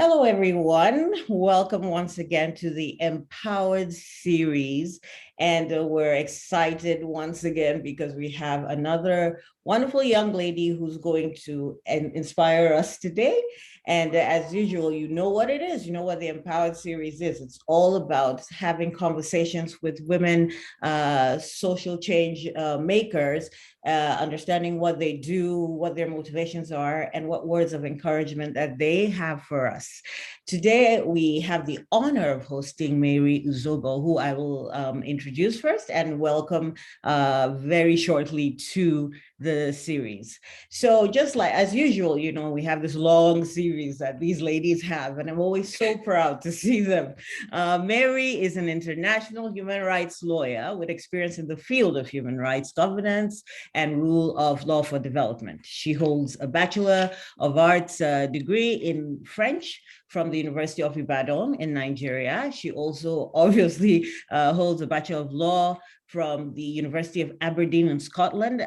Hello, everyone. Welcome once again to the Empowered series. And we're excited once again because we have another wonderful young lady who's going to inspire us today. And as usual, you know what it is. You know what the Empowered series is. It's all about having conversations with women, social change makers, understanding what they do, what their motivations are, and what words of encouragement that they have for us. Today, we have the honor of hosting Mary Izobo, who I will introduce first and welcome very shortly to the series. So just like as usual, you know, we have this long series that these ladies have, and I'm always so proud to see them. Mary is an international human rights lawyer with experience in the field of human rights governance and rule of law for development. She holds a Bachelor of Arts degree in French from the University of Ibadan in Nigeria. She also obviously holds a Bachelor of Law from the University of Aberdeen in Scotland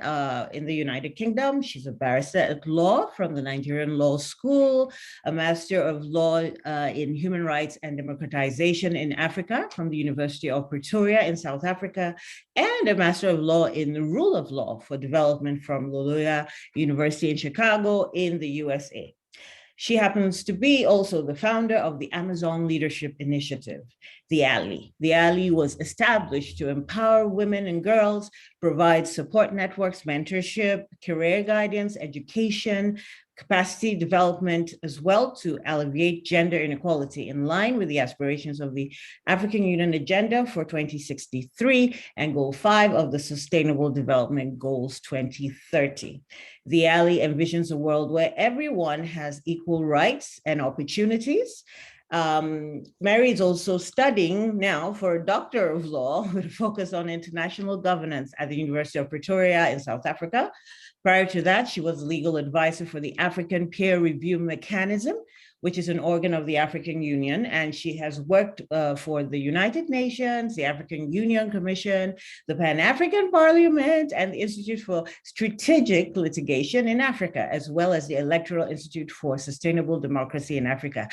in the United Kingdom. She's a barrister at law from the Nigerian Law School, a Master of Law in Human Rights and Democratization in Africa from the University of Pretoria in South Africa, and a Master of Law in the Rule of Law for Development from Loyola University in Chicago in the USA. She happens to be also the founder of the Amazon Leadership Initiative, the ALI. The ALI was established to empower women and girls, provide support networks, mentorship, career guidance, education, capacity development, as well to alleviate gender inequality in line with the aspirations of the African Union Agenda for 2063 and Goal 5 of the Sustainable Development Goals 2030. The ALI envisions a world where everyone has equal rights and opportunities. Mary is also studying now for a Doctor of Law with a focus on international governance at the University of Pretoria in South Africa. Prior to that, she was legal advisor for the African Peer Review Mechanism, which is an organ of the African Union, and she has worked for the United Nations, the African Union Commission, the Pan-African Parliament, and the Institute for Strategic Litigation in Africa, as well as the Electoral Institute for Sustainable Democracy in Africa.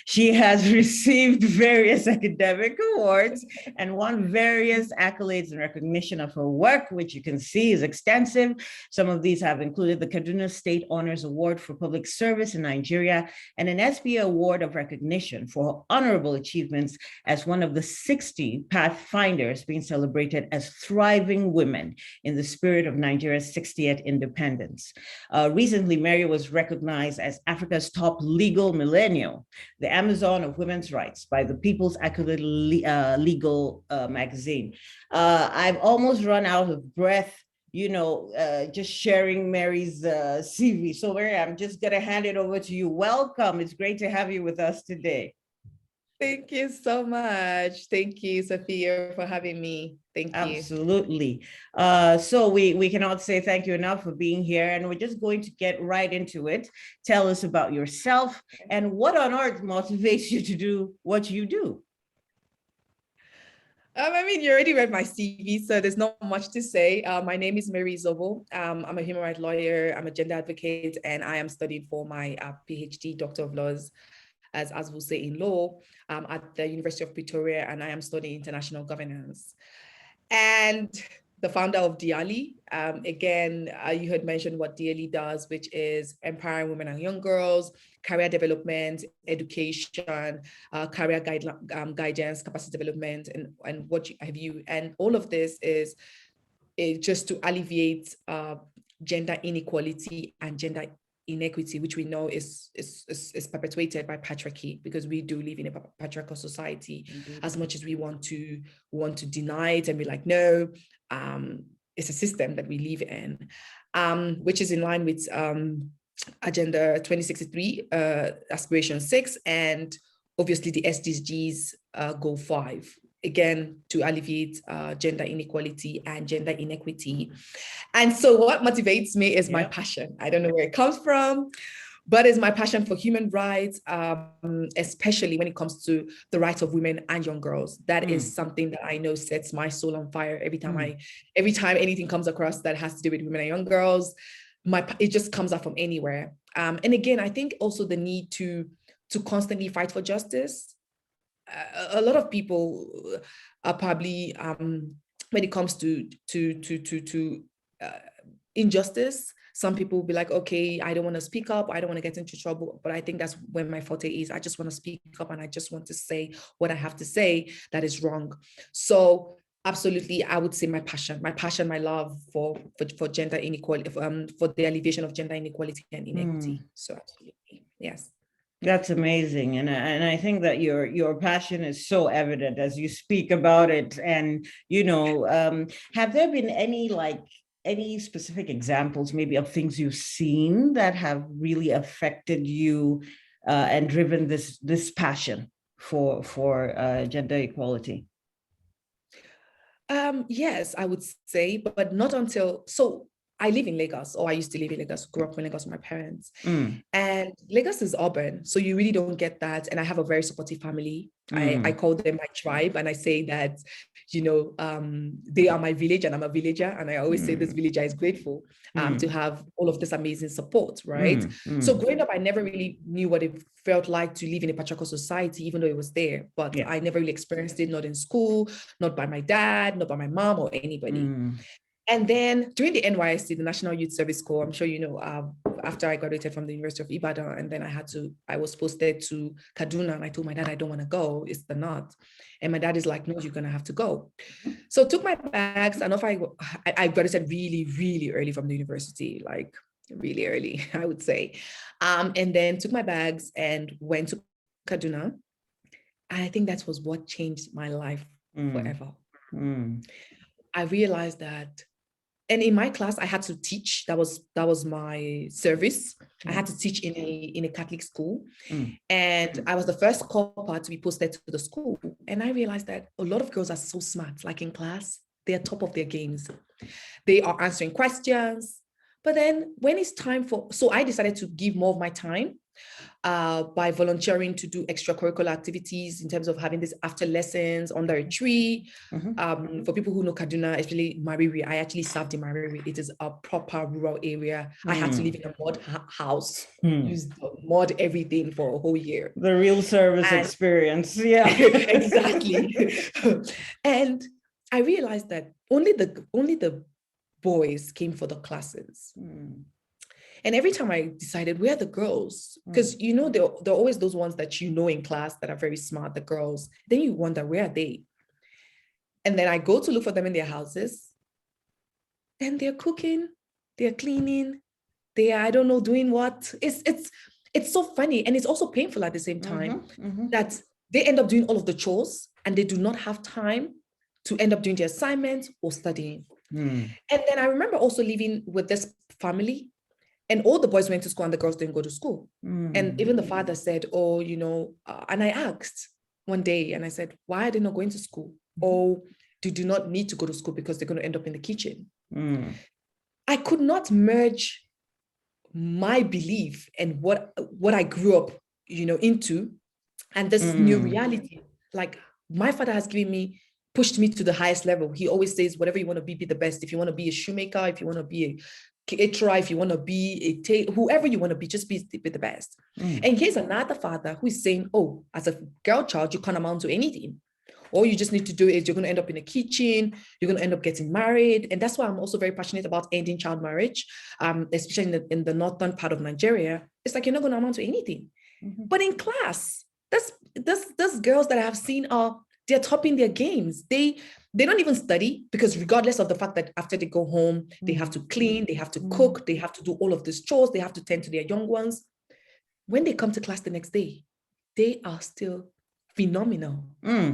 She has received various academic awards and won various accolades in recognition of her work, which you can see is extensive. Some of these have included the Kaduna State Honors Award for Public Service in Nigeria, and an SBA Award of Recognition for her honorable achievements as one of the 60 Pathfinders being celebrated as thriving women in the spirit of Nigeria's 60th independence. Recently, Mary was recognized as Africa's top legal millennial, the Amazon of women's rights by the People's Accolade Legal magazine. I've almost run out of breath, you know, just sharing Mary's CV. So Mary, I'm just gonna hand it over to you. Welcome, it's great to have you with us today. Thank you so much. Thank you, Sophia, for having me. Thank you. Absolutely. So we cannot say thank you enough for being here, and we're just going to get right into it. Tell us about yourself and what on earth motivates you to do what you do. I mean, you already read my CV, so there's not much to say. My name is Mary Izobo. I'm a human rights lawyer. I'm a gender advocate, and I am studying for my PhD, Doctor of Laws, as we'll say, in law at the University of Pretoria, and I am studying international governance. And the founder of DIALI. Again, you had mentioned what DIALI does, which is empowering women and young girls, career development, education, career guidance, capacity development, and what have you. And all of this is just to alleviate gender inequality and gender inequity, which we know is perpetuated by patriarchy, because we do live in a patriarchal society. Mm-hmm. As much as we want to deny it and be like, no, it's a system that we live in, which is in line with Agenda 2063, Aspiration 6, and obviously the SDGs Goal 5. Again, to alleviate gender inequality and gender inequity. And so what motivates me is my passion. I don't know where it comes from, but it's my passion for human rights, especially when it comes to the rights of women and young girls. That is something that I know sets my soul on fire every time anything comes across that has to do with women and young girls. It just comes out from anywhere. And again, I think also the need to to constantly fight for justice. A lot of people are probably, when it comes to injustice, some people will be like, okay, I don't want to speak up, I don't want to get into trouble. But I think that's where my forte is. I just want to speak up, and I just want to say what I have to say that is wrong. So absolutely, I would say my passion, my love for gender inequality, for the alleviation of gender inequality and inequity. So absolutely, yes. That's amazing. And I think that your passion is so evident as you speak about it. And, have there been any specific examples maybe of things you've seen that have really affected you and driven this passion for gender equality? Yes, I would say, but not until, so I live in Lagos, or I used to live in Lagos, grew up in Lagos with my parents. And Lagos is urban, so you really don't get that. And I have a very supportive family. I call them my tribe, and I say that, they are my village and I'm a villager. And I always say this villager is grateful to have all of this amazing support, right? So growing up, I never really knew what it felt like to live in a patriarchal society, even though it was there. But I never really experienced it, not in school, not by my dad, not by my mom or anybody. And then during the NYSC, the National Youth Service Corps, I'm sure you know, after I graduated from the University of Ibadan, and then I was posted to Kaduna, and I told my dad, I don't want to go, it's the north. And my dad is like, no, you're going to have to go. So I took my bags, and off I graduated really, really early from the university, like really early, I would say. And then took my bags and went to Kaduna. And I think that was what changed my life forever. I realized that, and in my class, I had to teach. That was my service. I had to teach in a Catholic school. And I was the first corper to be posted to the school. And I realized that a lot of girls are so smart, like in class, they're top of their games. They are answering questions. But then when it's time so I decided to give more of my time by volunteering to do extracurricular activities in terms of having this after lessons under a tree. For people who know Kaduna, especially Mariri, I actually served in Mariri. It is a proper rural area. I had to live in a mud house, use mud everything for a whole year. The real service experience, yeah. Exactly. And I realized that only the boys came for the classes. And every time I decided, where are the girls? Because, there are always those ones that in class that are very smart, the girls. Then you wonder, where are they? And then I go to look for them in their houses. And they're cooking, they're cleaning, they are, I don't know, doing what. It's so funny. And it's also painful at the same time that they end up doing all of the chores and they do not have time to end up doing their assignments or studying. And then I remember also living with this family. And all the boys went to school and the girls didn't go to school. And even the father said, oh, and I asked one day and I said, why are they not going to school? Oh, they do not need to go to school because they're going to end up in the kitchen. I could not merge my belief and what I grew up, into, and this new reality. Like my father has pushed me to the highest level. He always says, whatever you want to be the best. If you want to be a shoemaker, if you want to be a caterer, if you want to be whoever you want to be, just be the best. And here's another father who is saying, oh, as a girl child, you can't amount to anything. All you just need to do is you're going to end up in a kitchen, you're going to end up getting married. And that's why I'm also very passionate about ending child marriage, especially in the northern part of Nigeria. It's like, you're not going to amount to anything. But in class, those girls that I have seen they're topping their games. They don't even study, because regardless of the fact that after they go home, they have to clean, they have to cook, they have to do all of these chores, they have to tend to their young ones. When they come to class the next day, they are still phenomenal.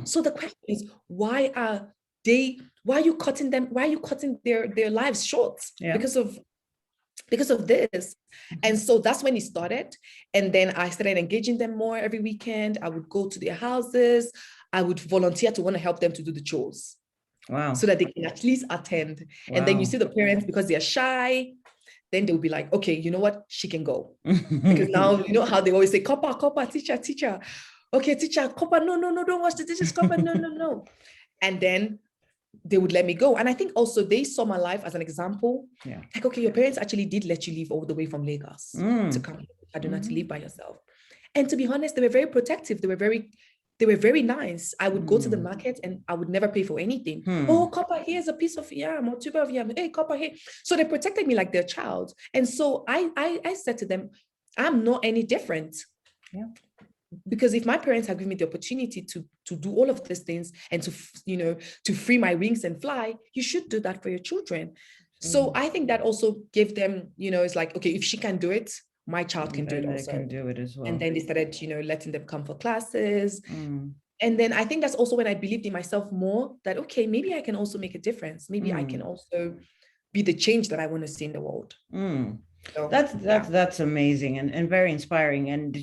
So the question is, why are you cutting them? Why are you cutting their lives short? Because of this. And so that's when it started. And then I started engaging them more every weekend. I would go to their houses. I would volunteer to want to help them to do the chores. Wow. So that they can at least attend. Wow. And then you see the parents, because they're shy, then they'll be like, okay, you know what? She can go. Because now, you know how they always say, copper, teacher. Okay, teacher, copper, no, don't watch the teacher's copper, no. And then they would let me go. And I think also they saw my life as an example. Like, okay, your parents actually did let you leave all the way from Lagos to come to Kaduna to live by yourself. And to be honest, they were very protective. They were very nice. I would go to the market and I would never pay for anything. Oh, copper, here's a piece of yam or tuber of yam. Hey, copper here. So they protected me like their child. And so I said to them, I'm not any different. Yeah. Because if my parents have given me the opportunity to do all of these things and to free my wings and fly, you should do that for your children. So I think that also gave them, it's like, okay, if she can do it, my child can do it also. They can do it as well. And then they started, letting them come for classes. And then I think that's also when I believed in myself more, that, okay, maybe I can also make a difference. Maybe I can also be the change that I want to see in the world. So, that's amazing and very inspiring, and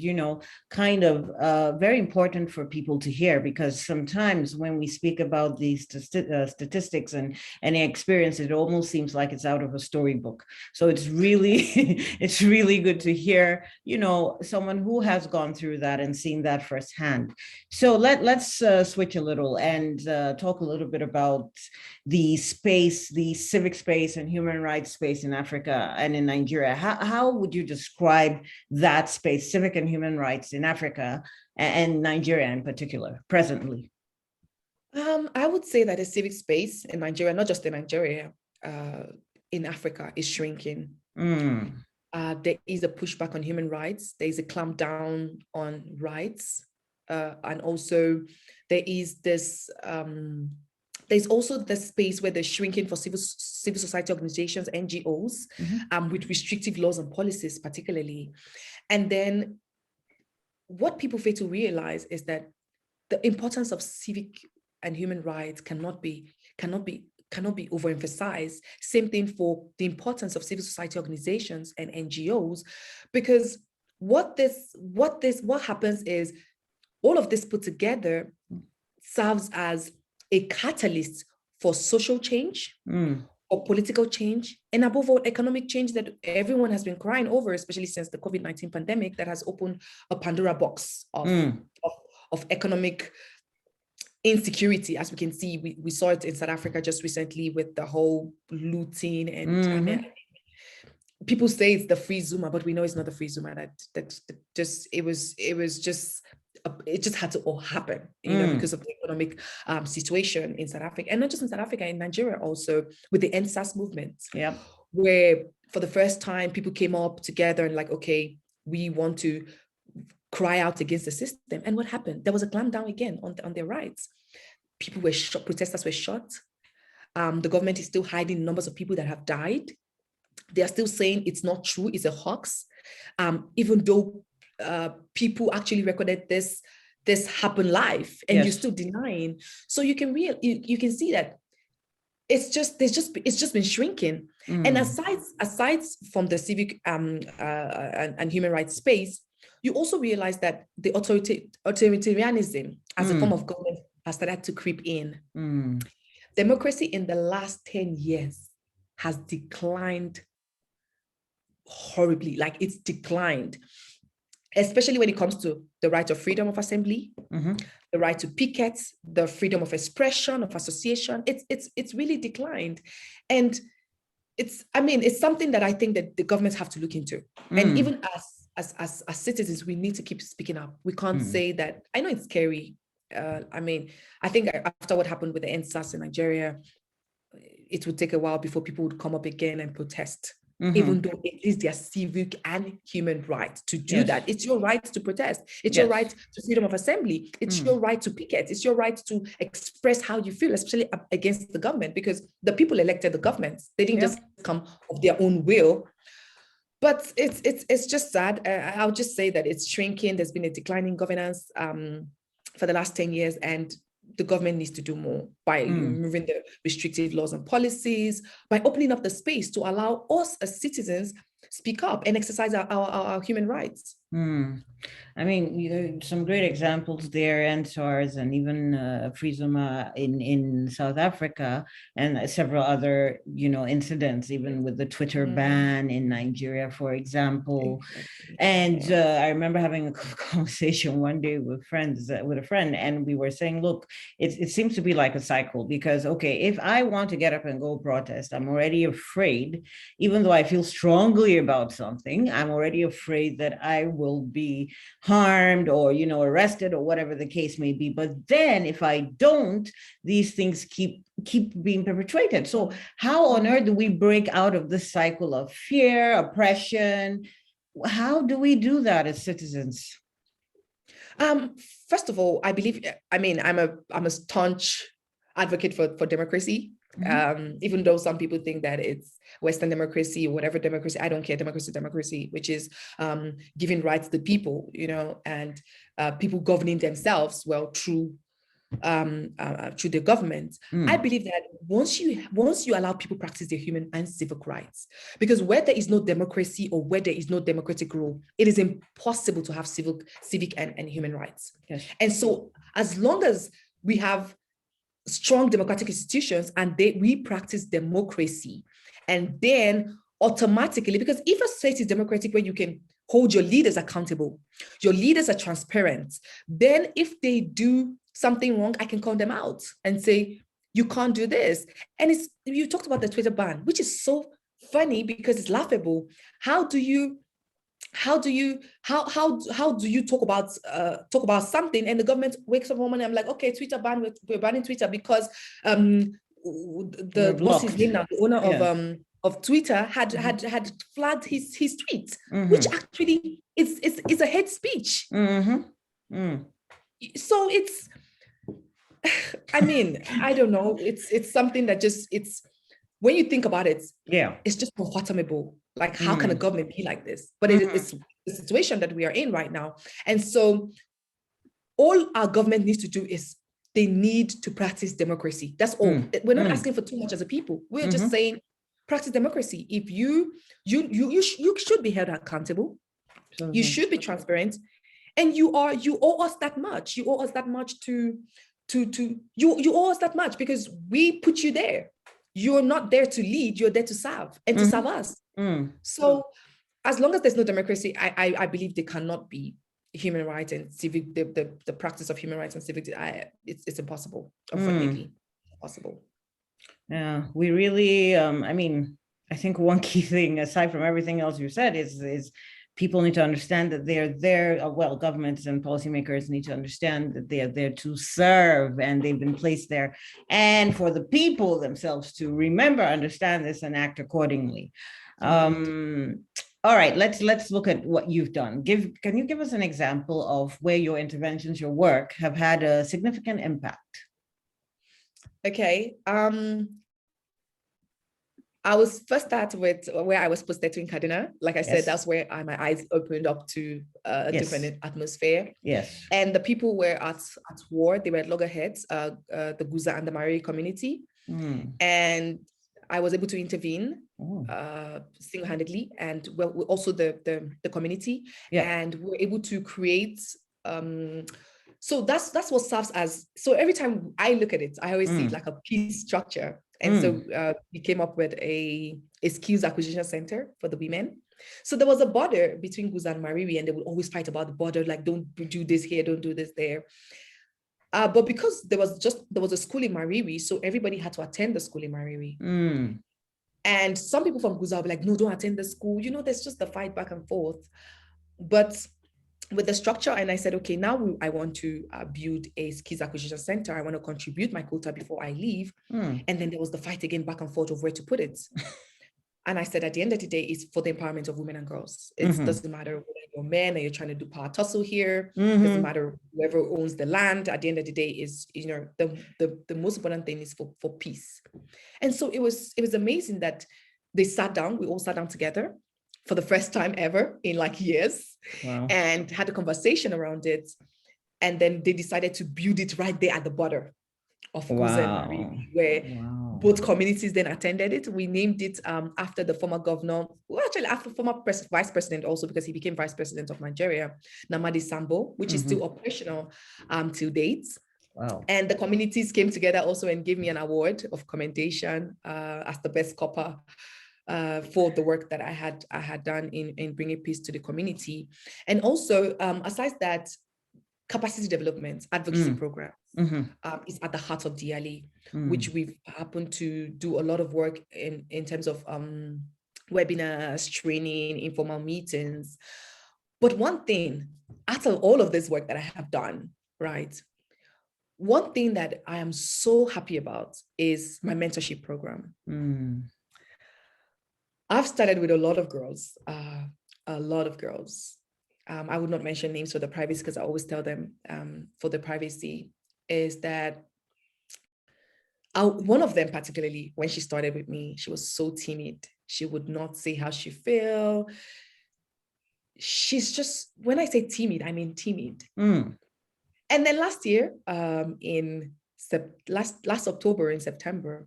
kind of very important for people to hear, because sometimes when we speak about these statistics and any experience, it almost seems like it's out of a storybook. So it's really it's really good to hear someone who has gone through that and seen that firsthand. So let's switch a little and talk a little bit about the space, the civic space and human rights space in Africa and in Nigeria. How would you describe that space, civic and human rights in Africa and Nigeria in particular, presently? I would say that the civic space in Nigeria, not just in Nigeria, in Africa, is shrinking. There is a pushback on human rights. There is a clampdown on rights. And also there is this... there's also the space where they're shrinking for civil society organizations, NGOs, with restrictive laws and policies, particularly. And then what people fail to realize is that the importance of civic and human rights cannot be overemphasized. Same thing for the importance of civil society organizations and NGOs, because what happens is all of this put together serves as a catalyst for social change, or political change, and above all, economic change that everyone has been crying over, especially since the COVID-19 pandemic, that has opened a Pandora box of economic insecurity. As we can see, we saw it in South Africa just recently with the whole looting. And I mean, people say it's the free Zuma, but we know it's not the free Zuma. It just had to all happen, because of the economic situation in South Africa, and not just in South Africa, in Nigeria also, with the EndSARS movement, where for the first time people came up together and like, okay, we want to cry out against the system. And what happened? There was a clampdown again on their rights. People were shot, protesters were shot. The government is still hiding numbers of people that have died. They are still saying it's not true, it's a hoax, even though people actually recorded this happen live, and you're still denying. So you can see that it's just been shrinking. And aside from the civic and human rights space, you also realize that the authoritarianism as a form of government has started to creep in. Democracy in the last 10 years has declined horribly. Like, it's declined, especially when it comes to the right of freedom of assembly, the right to picket, the freedom of expression, of association. It's really declined. And it's something that I think that the governments have to look into. And even as citizens, we need to keep speaking up. We can't say that. I know it's scary. I think after what happened with the EndSARS in Nigeria, it would take a while before people would come up again and protest. Even though it is their civic and human right to do that. It's your right to protest. It's your right to freedom of assembly. It's your right to picket. It's your right to express how you feel, especially against the government, because the people elected the governments. They didn't just come of their own will. But it's just sad. I'll just say that it's shrinking. There's been a declining governance for the last 10 years, and the government needs to do more by removing the restrictive laws and policies, by opening up the space to allow us as citizens speak up and exercise our human rights. I mean, some great examples there, EndSARS and even Frizuma in South Africa, and several other, incidents, even with the Twitter ban in Nigeria, for example. And I remember having a conversation one day with a friend, and we were saying, look, it seems to be like a cycle, because, okay, if I want to get up and go protest, I'm already afraid, even though I feel strongly about something, I'm already afraid that I will be harmed or, arrested or whatever the case may be. But then if I don't, these things keep being perpetrated. So how on earth do we break out of this cycle of fear, oppression? How do we do that as citizens? First of all, I'm a staunch advocate for democracy. Even though some people think that it's Western democracy or whatever democracy, I don't care. Democracy, which is giving rights to people, and people governing themselves through the government. I believe that once you allow people practice their human and civic rights, because where there is no democracy or where there is no democratic rule, it is impossible to have civic and human rights. Yes. And so as long as we have strong democratic institutions and we practice democracy, and then automatically, because if a state is democratic where you can hold your leaders accountable, your leaders are transparent, then if they do something wrong, I can call them out and say, you can't do this. And you talked about the Twitter ban, which is so funny because it's laughable. How do you talk about something and the government wakes up one morning and I'm like, okay, Twitter ban, we're banning Twitter because what's his name now, the owner of Twitter had flagged his tweet, which actually is a hate speech. So it's, I don't know, it's something that it's when you think about it, it's just unfathomable. Like, how can a government be like this? But it's the situation that we are in right now. And so all our government needs to do is they need to practice democracy. That's all. We're not asking for too much as a people. We're just saying, practice democracy. If you should be held accountable. You should be transparent. And you owe us that much. You owe us that much you owe us that much because we put you there. You're not there to lead, you're there to serve and to serve us. So as long as there's no democracy, I believe there cannot be human rights and civic, the practice of human rights and civic, it's impossible, unfortunately. Impossible. Yeah, we really, I think one key thing, aside from everything else you said, is people need to understand that they're there, governments and policymakers need to understand that they are there to serve and they've been placed there. And for the people themselves to remember, understand this and act accordingly. All right, let's look at what you've done. Can you give us an example of where your interventions, your work have had a significant impact? Okay. I was first start with where I was posted to in Kaduna. Like I said, that's where my eyes opened up to a different atmosphere. Yes. And the people were at war. They were at loggerheads, the Guza and the Mari community. And I was able to intervene single-handedly, and also the community. And we were able to create. So that's what serves as. So every time I look at it, I always see like a peace structure. And so we came up with a skills acquisition center for the women. So there was a border between Guza and Mariri, and they would always fight about the border, like, don't do this here, don't do this there. But because there was a school in Mariri, so everybody had to attend the school in Mariri. And some people from Guza would be like, no, don't attend the school. There's just the fight back and forth. But with the structure, and I said, okay, now I want to build a skills acquisition center. I want to contribute my quota before I leave. And then there was the fight again, back and forth of where to put it. And I said, at the end of the day, it's for the empowerment of women and girls. It doesn't matter whether you're a man and you're trying to do power tussle here. It doesn't matter whoever owns the land. At the end of the day, is the most important thing is for peace. And so it was amazing that they sat down. We all sat down together for the first time ever in like years, and had a conversation around it. And then they decided to build it right there at the border of Guza and Mariri, where both communities then attended it. We named it after the former governor, actually after former vice president also, because he became vice president of Nigeria, Namadi Sambo, which is still operational till date. And the communities came together also and gave me an award of commendation as the best copper for the work that I had done in bringing peace to the community. And also, aside that, capacity development, advocacy program is at the heart of DLE, which we've happened to do a lot of work in terms of webinars, training, informal meetings. But one thing, out of all of this work that I have done, right? One thing that I am so happy about is my mentorship program. I've started with a lot of girls, a lot of girls. I would not mention names for the privacy because I always tell them for the privacy is that one of them particularly, when she started with me, she was so timid. She would not say how she feel. She's just, when I say timid, I mean timid. And then last year, last October in September,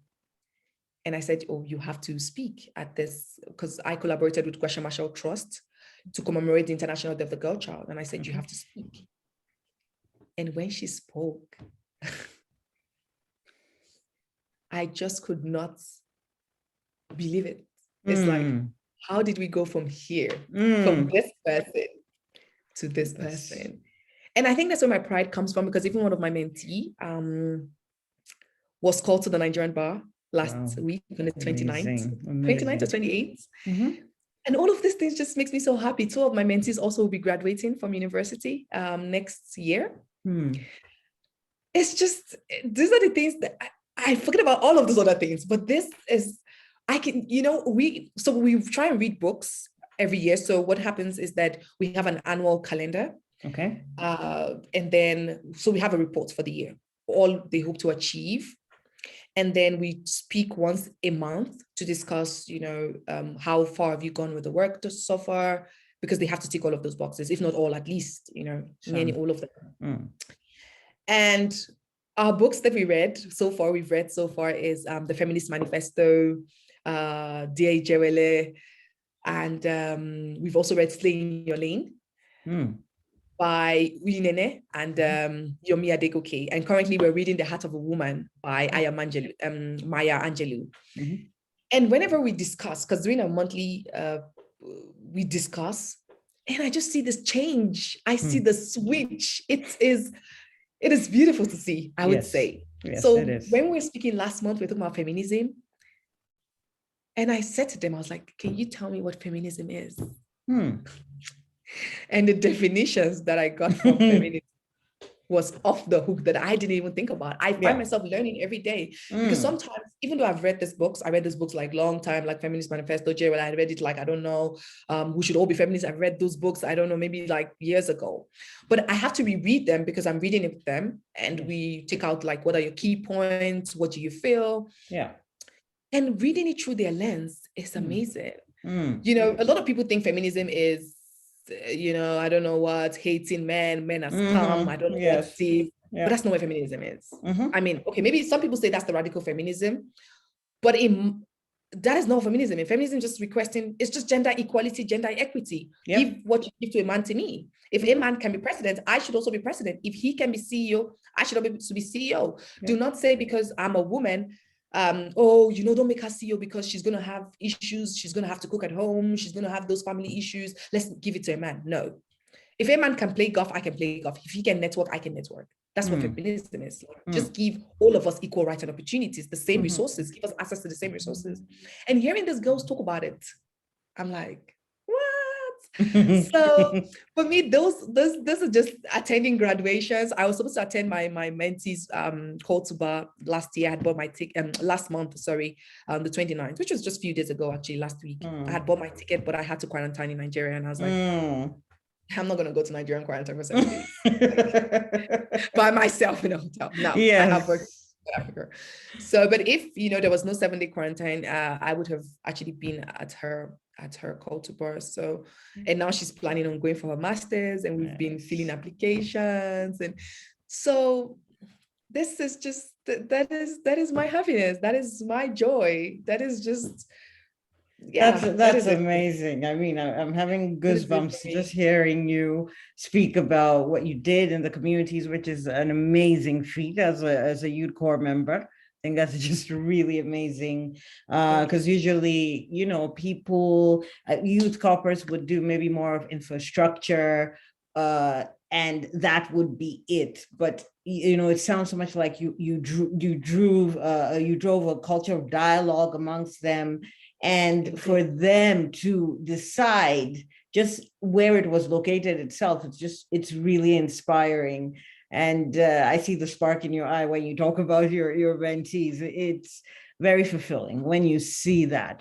and I said, oh, you have to speak at this, because I collaborated with Gwasha Marshall Trust to commemorate the International Day of the Girl Child. And I said, you have to speak. And when she spoke, I just could not believe it. It's like, how did we go from here, from this person to this person? And I think that's where my pride comes from, because even one of my mentee was called to the Nigerian bar last week on the 29th, 29th or 28th. And all of these things just makes me so happy. Two of my mentees also will be graduating from university next year. It's just, these are the things that I forget about all of those other things, but this is, I can, we try and read books every year. So what happens is that we have an annual calendar. Okay. And then, so we have a report for the year, all they hope to achieve. And then we speak once a month to discuss, how far have you gone with the work so far, because they have to tick all of those boxes, if not all, at least, nearly all of them. And our books that we've read so far is The Feminist Manifesto, Dear EWEI-TeS, and we've also read Slay in Your Lane by Uyinene and Yomi Adegoke. And currently we're reading The Heart of a Woman by Maya Angelou. And whenever we discuss, because during our monthly, we discuss, and I just see this change. I see the switch. It is beautiful to see, I would say. Yes, so it is. When we were speaking last month, we were talking about feminism. And I said to them, I was like, can you tell me what feminism is? And the definitions that I got from feminism was off the hook that I didn't even think about. I find myself learning every day because sometimes, even though I've read these books, I read these books like long time, like Feminist Manifesto, J. I read it like, I don't know, We Should All Be Feminists. I've read those books, I don't know, maybe like years ago, but I have to reread them because I'm reading it with them. And we take out like, what are your key points? What do you feel? And reading it through their lens is amazing. A lot of people think feminism is, I don't know what, hating men as scum, I don't know what it is, but that's not what feminism is. I mean, okay, maybe some people say that's the radical feminism, but that is not feminism. And feminism just requesting, it's just gender equality, gender equity. Give what you give to a man to me. If a man can be president, I should also be president. If he can be CEO, I should also be CEO. Do not say because I'm a woman, don't make her CEO because she's going to have issues. She's going to have to cook at home. She's going to have those family issues. Let's give it to a man. No. If a man can play golf, I can play golf. If he can network, I can network. That's what feminism is. Just give all of us equal rights and opportunities, the same resources, give us access to the same resources. And hearing these girls talk about it, I'm like, what? So for me, those are just attending graduations. I was supposed to attend my mentee's call to bar last year. I had bought my ticket last month, the 29th, which was just a few days ago, actually, last week. I had bought my ticket, but I had to quarantine in Nigeria. And I was like, I'm not going to go to Nigerian quarantine for 7 days by myself in a hotel. No, I have worked in Africa. So, but if, there was no 7-day quarantine, I would have actually been at her call to bar. So, and now she's planning on going for her master's, and we've been filling applications. And so this is just, that is my happiness. That is my joy. That is just, that's amazing. I mean, I'm having goosebumps just hearing you speak about what you did in the communities, which is an amazing feat as a youth corps member. I think that's just really amazing, because usually, people, youth corpers would do maybe more of infrastructure, and that would be it. But it sounds so much like you drove a culture of dialogue amongst them. And for them to decide just where it was located itself, it's really inspiring. And I see the spark in your eye when you talk about your mentees. It's very fulfilling when you see that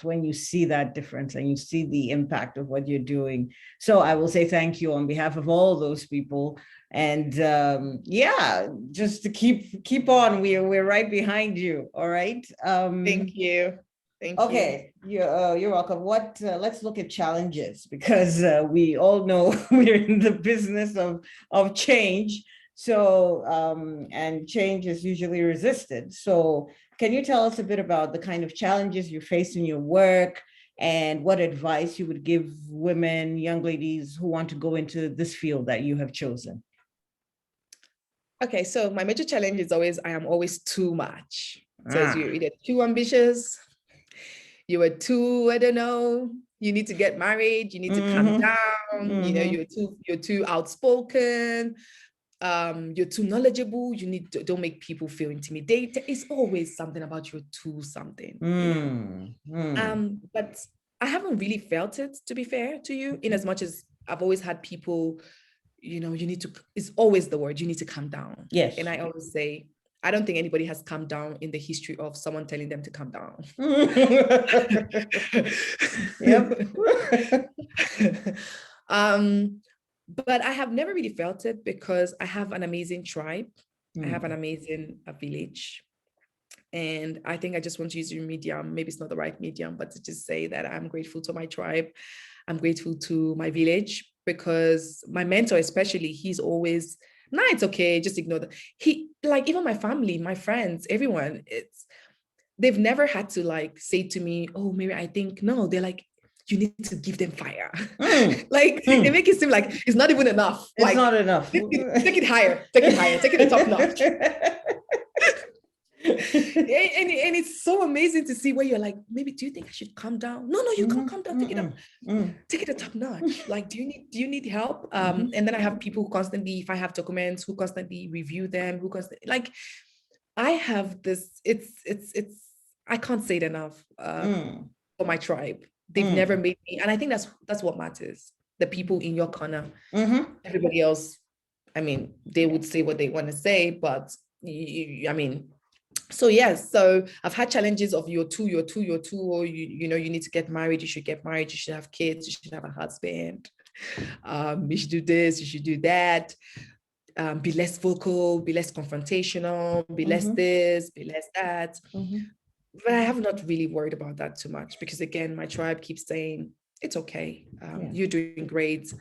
difference and you see the impact of what you're doing. So I will say thank you on behalf of all those people. And yeah, just to keep on. We're right behind you. All right. Thank you. Thank you. Okay, you're welcome. Let's look at challenges, because we all know we're in the business of change. So and change is usually resisted. So can you tell us a bit about the kind of challenges you face in your work, and what advice you would give women, young ladies who want to go into this field that you have chosen? Okay, so my major challenge is I am always too much. So you're Ah. either too ambitious, you are too, I don't know, you need to get married, you need to calm down, you know, you're too outspoken, you're too knowledgeable, don't make people feel intimidated. It's always something about you're too something, you know. But I haven't really felt it, to be fair to you, in as much as I've always had people, you know, it's always the word, you need to calm down. Yes. And I always say, I don't think anybody has calmed down in the history of someone telling them to calm down. Yep. But I have never really felt it because I have an amazing tribe. I have an amazing village. And I think I just want to use your medium. Maybe it's not the right medium, but to just say that I'm grateful to my tribe. I'm grateful to my village, because my mentor, especially, he's always, nah, it's okay, just ignore that. Like, even my family, my friends, everyone, they've never had to like say to me, oh, Mary, I think, no, they're like, you need to give them fire. Like, they make it seem like it's not even enough. It's like, not enough. Take it higher, take it to top notch. And it's so amazing to see where you're like, maybe, do you think I should calm down? No, you can't calm down. Take it up. Take it to top notch. Like, do you need help? And then I have people who constantly, if I have documents, who constantly review them, who constantly, like, I have this. It's I can't say it enough. For my tribe, they've never made me, and I think that's what matters. The people in your corner. Everybody else, I mean, they would say what they want to say, but I mean. So yes, so I've had challenges of you're too, or you know, you need to get married, you should get married, you should have kids, you should have a husband, you should do this, you should do that, be less vocal, be less confrontational, be less this, be less that. But I have not really worried about that too much, because again, my tribe keeps saying, it's okay, you're doing great,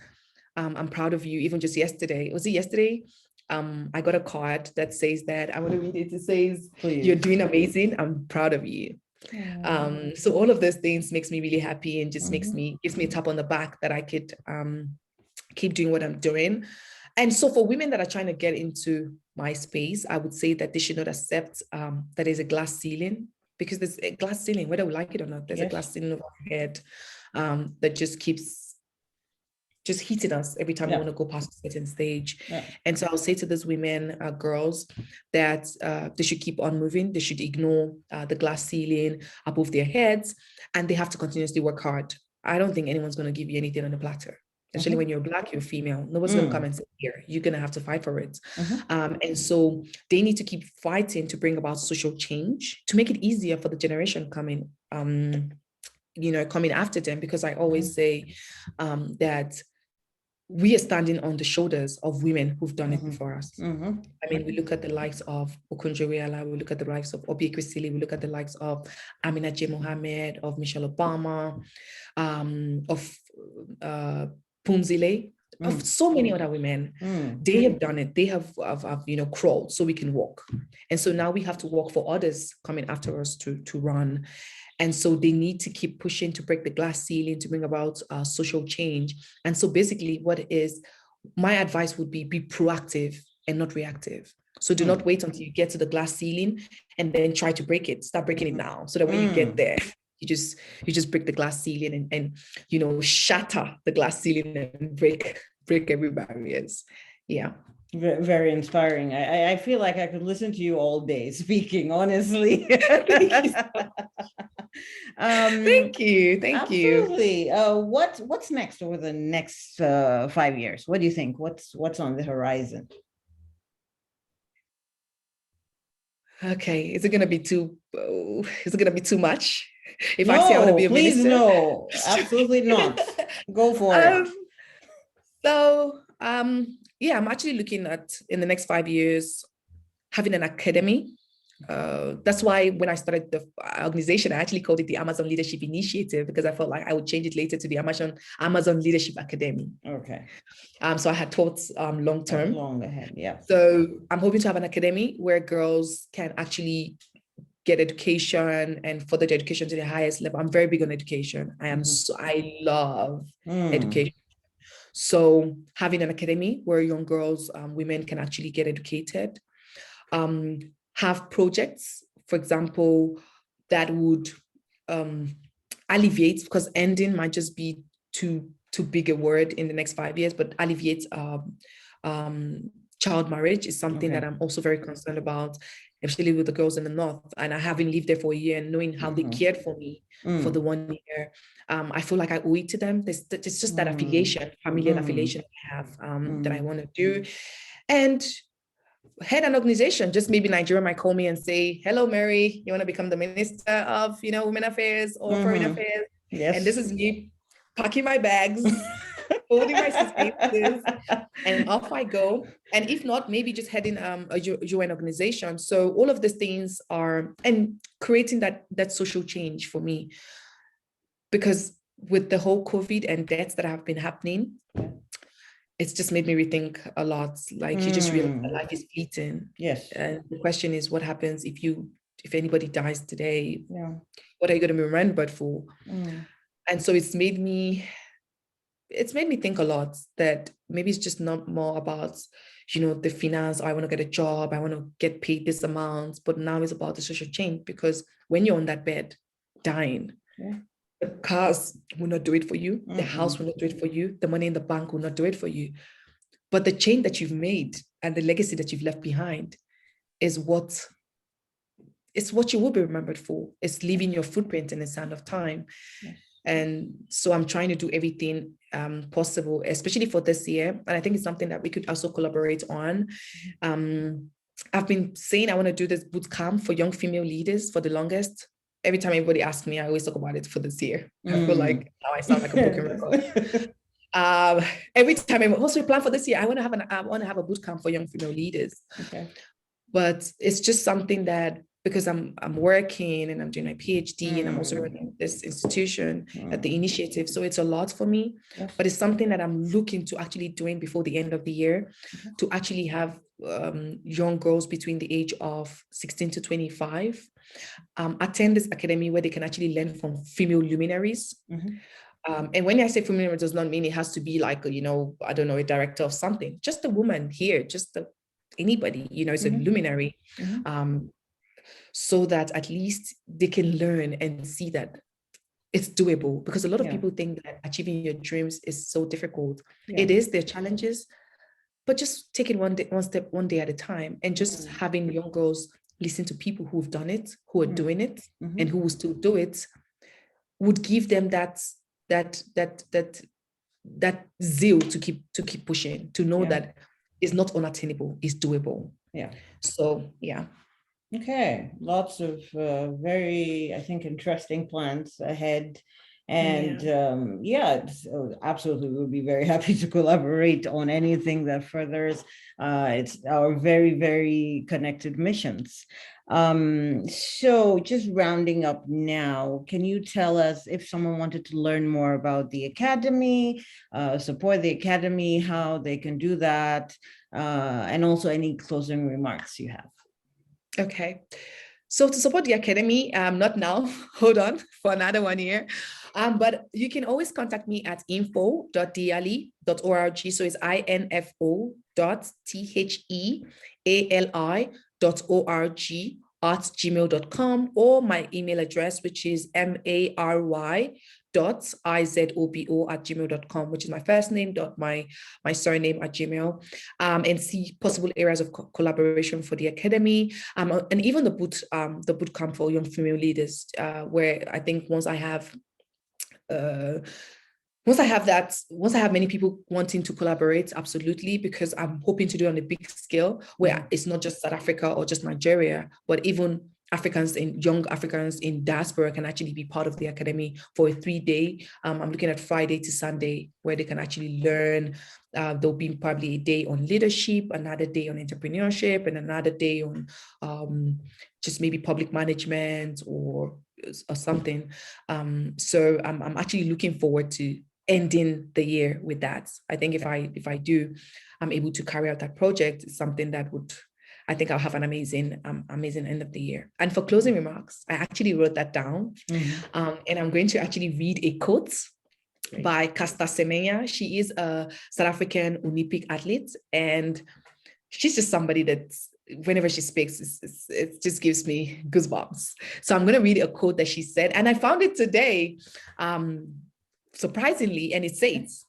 I'm proud of you. Even just yesterday, was it yesterday? I got a card that says that, I want to read it. It says, please, you're doing amazing, I'm proud of you. So all of those things makes me really happy, and just gives me a tap on the back that I could keep doing what I'm doing. And so for women that are trying to get into my space, I would say that they should not accept that there's a glass ceiling, because there's a glass ceiling, whether we like it or not. There's a glass ceiling over our head that just keeps hitting us every time we want to go past a certain stage. And so I'll say to those women, girls, that they should keep on moving. They should ignore the glass ceiling above their heads, and they have to continuously work hard. I don't think anyone's going to give you anything on a platter. Especially when you're Black, you're female. Nobody's going to come and say, here, you're going to have to fight for it. And so they need to keep fighting to bring about social change, to make it easier for the generation coming after them. Because I always say that we are standing on the shoulders of women who've done it before us. I mean, we look at the likes of Okonjo-Iweala, we look at the likes of Obi Ezekwesili, we look at the likes of Amina J. Mohammed, of Michelle Obama, of Pumzile, of so many other women. They have done it. They have crawled so we can walk. And so now we have to walk for others coming after us to run. And so they need to keep pushing to break the glass ceiling, to bring about social change. And so basically my advice would be proactive and not reactive. So do not wait until you get to the glass ceiling and then try to break it. Start breaking it now, so that when you get there, you just break the glass ceiling and shatter the glass ceiling and break every barriers. Yeah. Very inspiring. I feel like I could listen to you all day speaking, honestly. Thank you. Thank you. Thank you. Absolutely. What's next over the next 5 years? What do you think? What's on the horizon? Okay, is it gonna be too? Is it gonna be too much if I say I want to No, be a please, minister? no, absolutely not. Go for it. um, yeah, I'm actually looking at in the next 5 years having an academy. That's why when I started the organization, I actually called it the Amazon Leadership Initiative because I felt like I would change it later to the Amazon Leadership Academy. Okay. So I had taught long term. Long ahead, yeah. So I'm hoping to have an academy where girls can actually get education and further their education to the highest level. I'm very big on education. I love education. So having an academy where young girls, women can actually get educated, have projects, for example, that would alleviate, because ending might just be too big a word in the next 5 years, but alleviate child marriage is something that I'm also very concerned about, especially with the girls in the North. And I haven't lived there for a year and knowing how they cared for me for the 1 year, I feel like I owe it to them. There's just that affiliation, familial affiliation I have that I want to do. And head an organization, just maybe Nigeria might call me and say, hello, Mary, you want to become the Minister of, Women Affairs or Foreign Affairs? Yes. And this is me packing my bags, holding my suitcases, and off I go. And if not, maybe just heading a UN organization. So all of these things are, and creating that social change for me, because with the whole COVID and deaths that have been happening, it's just made me rethink a lot. Like you just realize that life is fleeting. Yes. And the question is, what happens if anybody dies today? Yeah. What are you going to be remembered for? And so it's made me think a lot that maybe it's just not more about, the finance. I want to get a job. I want to get paid this amount. But now it's about the social change, because when you're on that bed dying, the cars will not do it for you. The house will not do it for you. The money in the bank will not do it for you. But the change that you've made and the legacy that you've left behind is what you will be remembered for. It's leaving your footprint in the sand of time. Yes. And so I'm trying to do everything possible, especially for this year. And I think it's something that we could also collaborate on. I've been saying I want to do this boot camp for young female leaders for the longest. Every time anybody asks me, I always talk about it for this year. I feel like now I sound like a broken record. Every time what's your plan for this year? I want to have a boot camp for young female leaders. Okay. But it's just something that, because I'm working and I'm doing my PhD and I'm also running this institution at the initiative. So it's a lot for me, but it's something that I'm looking to actually doing before the end of the year, to actually have young girls between the age of 16 to 25 attend this academy where they can actually learn from female luminaries. And when I say female, it does not mean it has to be like, I don't know, a director of something, just a woman here, just anybody, it's a luminary. So that at least they can learn and see that it's doable, because a lot of people think that achieving your dreams is so difficult. It is, there are challenges, but just take it one day at a time, and just having young girls listen to people who've done it, who are doing it, and who will still do it, would give them that zeal to keep pushing, to know that it's not unattainable, it's doable. So Okay, lots of very, I think, interesting plans ahead. And absolutely, we'll be very happy to collaborate on anything that furthers it's our very, very connected missions. So just rounding up now, can you tell us, if someone wanted to learn more about the Academy, support the Academy, how they can do that, and also any closing remarks you have? Okay. So to support the Academy, not now, hold on for another 1 year. But you can always contact me at info.theali.org. So it's info.theali.org@gmail.com, or my email address, which is mary mary.izobo@gmail.com, which is my first name dot my surname at Gmail, and see possible areas of collaboration for the academy, and even the boot camp for young female leaders, where I think once I have many people wanting to collaborate, absolutely, because I'm hoping to do it on a big scale where it's not just South Africa or just Nigeria, but even young Africans in diaspora can actually be part of the academy for a 3-day. I'm looking at Friday to Sunday, where they can actually learn. There'll be probably a day on leadership, another day on entrepreneurship, and another day on just maybe public management or something. So I'm actually looking forward to ending the year with that. I think if I do, I'm able to carry out that project, it's something that I think I'll have an amazing end of the year. And for closing remarks, I actually wrote that down, and I'm going to actually read a quote by Caster Semenya. She is a South African Olympic athlete, and she's just somebody that whenever she speaks, it just gives me goosebumps. So I'm going to read a quote that she said, and I found it today, surprisingly, and it says,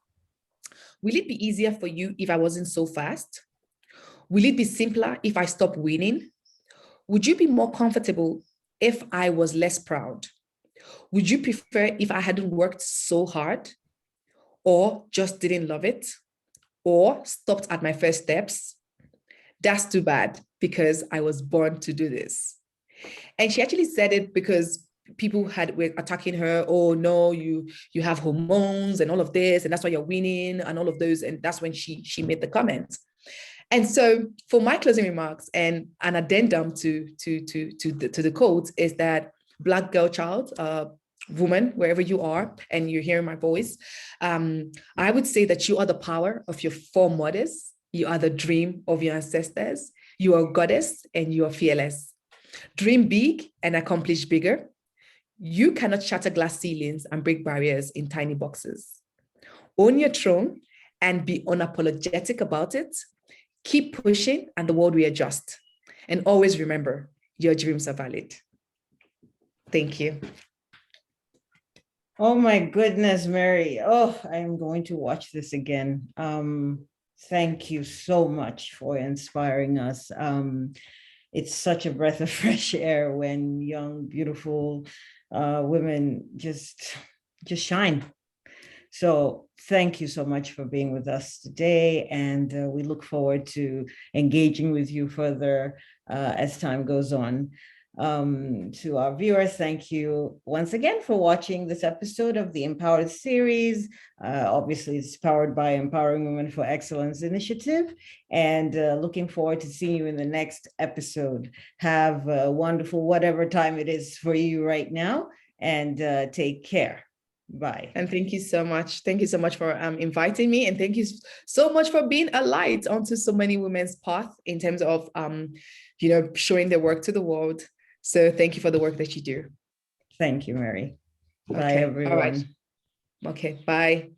"Will it be easier for you if I wasn't so fast? Will it be simpler if I stopped winning? Would you be more comfortable if I was less proud? Would you prefer if I hadn't worked so hard, or just didn't love it, or stopped at my first steps? That's too bad, because I was born to do this." And she actually said it because people were attacking her. Oh no, you have hormones and all of this, and that's why you're winning and all of those. And that's when she made the comment. And so for my closing remarks and an addendum to the quote is that Black girl child, woman, wherever you are, and you're hearing my voice, I would say that you are the power of your foremothers. You are the dream of your ancestors. You are a goddess and you are fearless. Dream big and accomplish bigger. You cannot shatter glass ceilings and break barriers in tiny boxes. Own your throne and be unapologetic about it. Keep pushing and the world will adjust. And always remember, your dreams are valid. Thank you. Oh my goodness, Mary. Oh, I'm going to watch this again. Thank you so much for inspiring us. It's such a breath of fresh air when young, beautiful women just shine. So thank you so much for being with us today. And we look forward to engaging with you further as time goes on. To our viewers, thank you once again for watching this episode of the Empowered series. Obviously, it's powered by Empowering Women for Excellence Initiative, and looking forward to seeing you in the next episode. Have a wonderful whatever time it is for you right now, and take care. Bye. And thank you so much. Thank you so much for inviting me. And thank you so much for being a light onto so many women's path in terms of, showing their work to the world. So thank you for the work that you do. Thank you, Mary. Bye, Okay. everyone. All right. Okay. Bye.